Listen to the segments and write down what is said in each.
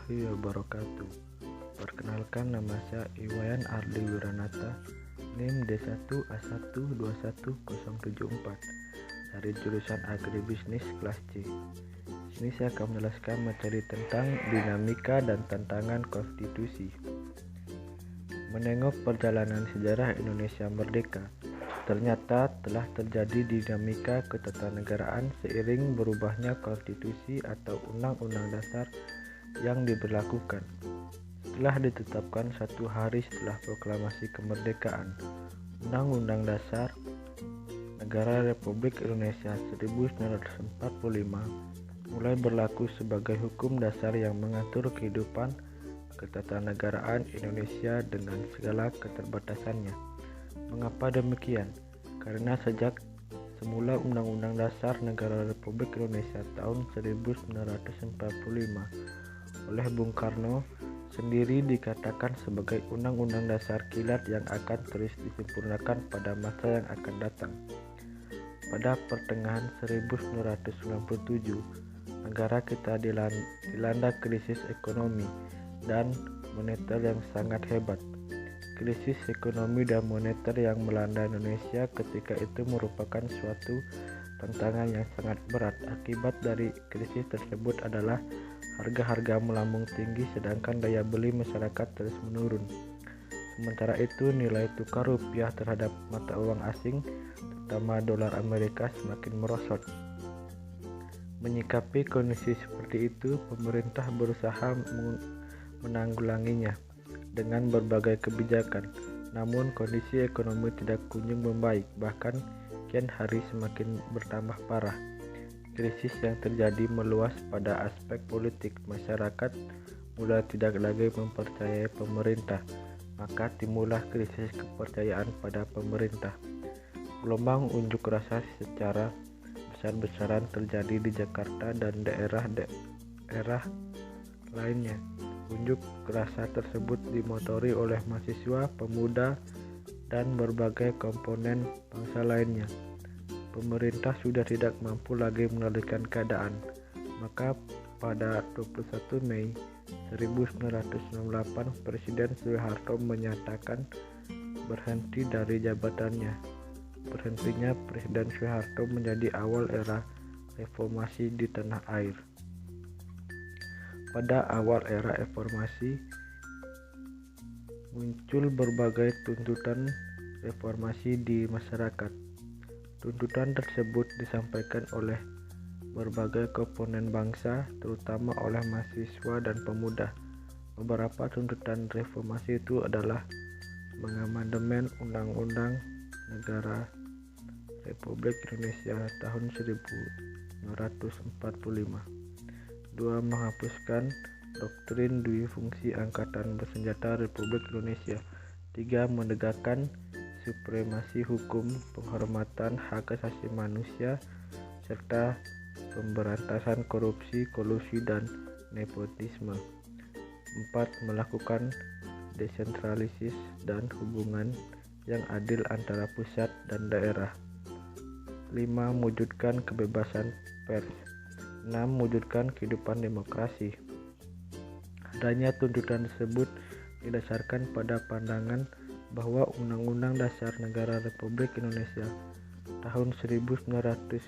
warahmatullahi wabarakatuh. Perkenalkan, nama saya Iwayan Ardi Wiranata, NIM D1A1210074 dari jurusan Agribisnis kelas C. Sini saya akan menjelaskan materi tentang dinamika dan tantangan konstitusi. Menengok perjalanan sejarah Indonesia merdeka, ternyata telah terjadi dinamika ketatanegaraan seiring berubahnya konstitusi atau undang-undang dasar yang diberlakukan. Setelah ditetapkan 1 hari setelah proklamasi kemerdekaan, Undang-Undang Dasar Negara Republik Indonesia 1945 mulai berlaku sebagai hukum dasar yang mengatur kehidupan ketatanegaraan Indonesia dengan segala keterbatasannya. Mengapa demikian? Karena sejak semula Undang-Undang Dasar Negara Republik Indonesia tahun 1945 oleh Bung Karno sendiri dikatakan sebagai Undang-Undang Dasar kilat yang akan terus disempurnakan pada masa yang akan datang. Pada pertengahan 1997, negara kita dilanda krisis ekonomi dan moneter yang sangat hebat. Krisis ekonomi dan moneter yang melanda Indonesia ketika itu merupakan suatu tantangan yang sangat berat. Akibat dari krisis tersebut adalah harga-harga melambung tinggi sedangkan daya beli masyarakat terus menurun. Sementara itu nilai tukar rupiah terhadap mata uang asing, terutama dolar Amerika, semakin merosot. Menyikapi kondisi seperti itu, pemerintah berusaha menanggulanginya dengan berbagai kebijakan. Namun kondisi ekonomi tidak kunjung membaik, bahkan kian hari semakin bertambah parah. Krisis yang terjadi meluas pada aspek politik. Masyarakat mulai tidak lagi mempercayai pemerintah, maka timbullah krisis kepercayaan pada pemerintah. Gelombang unjuk rasa secara besar-besaran terjadi di Jakarta dan daerah lainnya. Unjuk rasa tersebut dimotori oleh mahasiswa, pemuda, dan berbagai komponen bangsa lainnya. Pemerintah sudah tidak mampu lagi mengendalikan keadaan, maka pada 21 Mei 1998 Presiden Soeharto menyatakan berhenti dari jabatannya. Berhentinya Presiden Soeharto menjadi awal era reformasi di tanah air. Pada awal era reformasi muncul berbagai tuntutan reformasi di masyarakat. Tuntutan tersebut disampaikan oleh berbagai komponen bangsa, terutama oleh mahasiswa dan pemuda. Beberapa tuntutan reformasi itu adalah mengamandemen Undang-Undang Negara Republik Indonesia tahun 1945. 2. Menghapuskan doktrin dui fungsi Angkatan Bersenjata Republik Indonesia. 3. Menegakkan supremasi hukum, penghormatan hak asasi manusia, serta pemberantasan korupsi, kolusi, dan nepotisme. 4. Melakukan desentralisis dan hubungan yang adil antara pusat dan daerah. 5. Mewujudkan kebebasan pers. 6. Mewujudkan kehidupan demokrasi. Adanya tuntutan tersebut didasarkan pada pandangan bahwa Undang-Undang Dasar Negara Republik Indonesia tahun 1945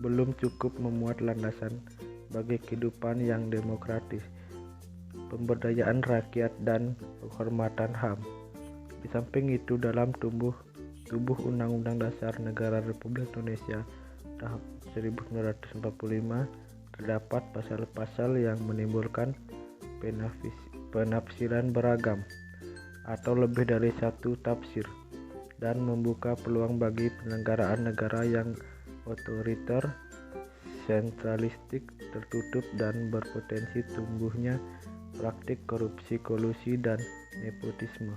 belum cukup memuat landasan bagi kehidupan yang demokratis, pemberdayaan rakyat, dan penghormatan HAM. Di samping itu, dalam tubuh Undang-Undang Dasar Negara Republik Indonesia tahun 1945 terdapat pasal-pasal yang menimbulkan penafsiran beragam atau lebih dari satu tafsir dan membuka peluang bagi penyelenggaraan negara yang otoriter, sentralistik, tertutup, dan berpotensi tumbuhnya praktik korupsi, kolusi, dan nepotisme.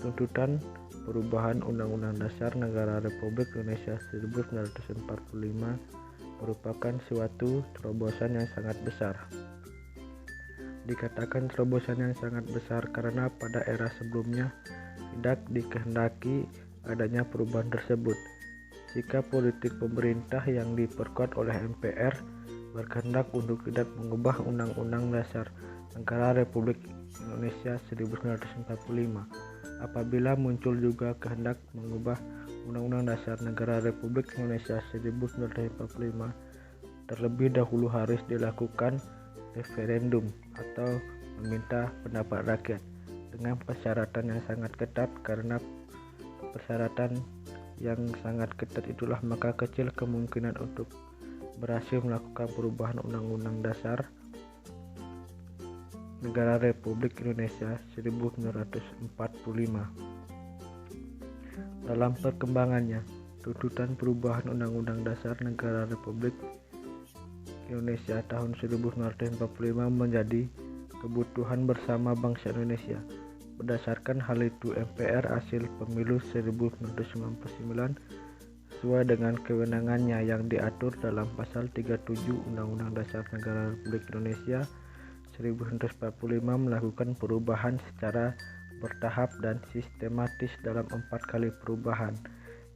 Tuntutan perubahan Undang-Undang Dasar Negara Republik Indonesia 1945 merupakan suatu terobosan yang sangat besar. Dikatakan terobosan yang sangat besar karena pada era sebelumnya tidak dikehendaki adanya perubahan tersebut. Sikap politik pemerintah yang diperkuat oleh MPR berkehendak untuk tidak mengubah Undang-Undang Dasar Negara Republik Indonesia 1945. Apabila muncul juga kehendak mengubah Undang-Undang Dasar Negara Republik Indonesia 1945, terlebih dahulu harus dilakukan referendum atau meminta pendapat rakyat dengan persyaratan yang sangat ketat. Karena persyaratan yang sangat ketat itulah maka kecil kemungkinan untuk berhasil melakukan perubahan Undang-Undang Dasar Negara Republik Indonesia 1945. Dalam perkembangannya, tuntutan perubahan Undang-Undang Dasar Negara Republik Indonesia tahun 1945 menjadi kebutuhan bersama bangsa Indonesia. Berdasarkan hal itu, MPR hasil pemilu 1999 sesuai dengan kewenangannya yang diatur dalam pasal 37 Undang-Undang Dasar Negara Republik Indonesia 1945 melakukan perubahan secara bertahap dan sistematis dalam 4 kali perubahan,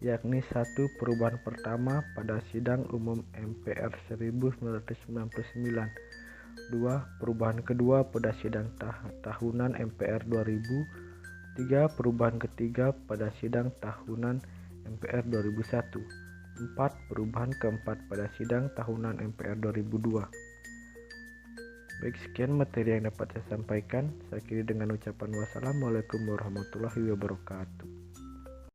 yakni 1. Perubahan pertama pada Sidang Umum MPR 1999, 2. Perubahan kedua pada Sidang Tahunan MPR 2000, 3. Perubahan ketiga pada Sidang Tahunan MPR 2001, 4. Perubahan keempat pada Sidang Tahunan MPR 2002. Baik, sekian materi yang dapat saya sampaikan. Saya akhiri dengan ucapan wassalamualaikum warahmatullahi wabarakatuh.